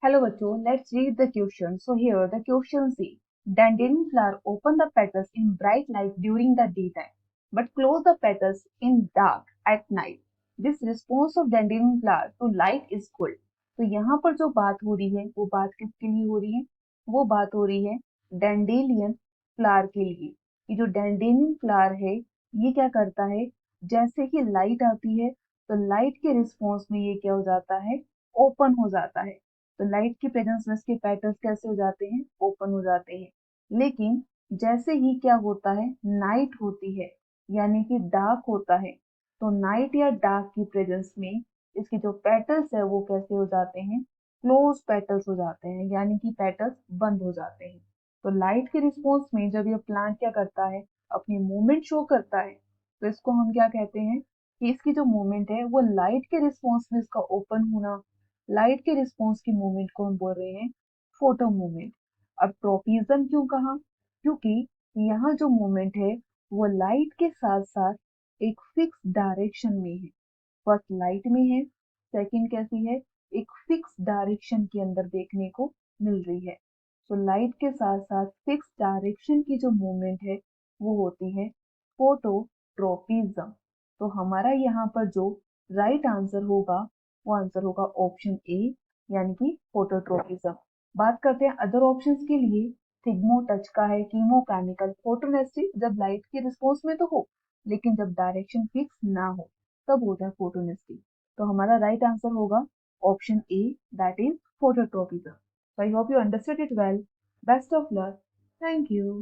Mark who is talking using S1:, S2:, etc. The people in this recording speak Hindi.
S1: Hello बच्चों, let's read the question. So here the question says, dandelion flower open the petals in bright light during the daytime, but close the petals in dark at night. This response of dandelion flower to light is good. तो यहाँ पर जो बात हो रही है वो बात किसके लिए हो रही है? वो बात हो रही है डैंडेलियन फ्लावर के लिए। ये जो डैंडेलियन फ्लावर है ये क्या करता है, जैसे ही लाइट आती है तो लाइट के रिस्पॉन्स में ये क्या हो जाता है, ओपन हो जाता है। तो लाइट की प्रेजेंस में इसके पेटल्स कैसे हो जाते हैं, ओपन हो जाते हैं। लेकिन जैसे ही क्या होता है, नाइट होती है यानी कि डार्क होता है, तो नाइट या डार्क की प्रेजेंस में इसके जो पेटल्स है वो कैसे हो जाते हैं, क्लोज पेटल्स हो जाते हैं, यानी कि पेटल्स बंद हो जाते हैं। तो लाइट के रिस्पॉन्स में जब ये प्लांट क्या करता है, अपनी मूवमेंट शो करता है, तो इसको हम क्या कहते हैं कि इसकी जो मूवमेंट है वो लाइट के रिस्पॉन्स में इसका ओपन होना, लाइट के रिस्पॉन्स की मूवमेंट को हम बोल रहे हैं फोटो मूवमेंट। अब ट्रोपिज्म क्यों कहा, क्योंकि यहाँ जो मूवमेंट है वो लाइट के साथ साथ एक फिक्स डायरेक्शन में है। फर्स्ट लाइट में है, सेकंड कैसी है, एक फिक्स डायरेक्शन के अंदर देखने को मिल रही है। तो लाइट के साथ साथ फिक्स डायरेक्शन की जो मूवमेंट है वो होती है फोटोट्रोपिज्म। तो हमारा यहाँ पर जो राइट आंसर होगा वो आंसर होगा ऑप्शन ए, यानी कि फोटोट्रोपिज्म। बात करते हैं अदर ऑप्शंस के लिए। थिग्मो टच का है कीमोकेमिकल, फोटोनेस्टी जब लाइट के रिस्पॉन्स में तो हो लेकिन जब डायरेक्शन फिक्स ना हो तब होता है फोटोनेस्टी। तो हमारा राइट आंसर होगा option A, that is phototropism. So I hope you understood it well. Best of luck. Thank you.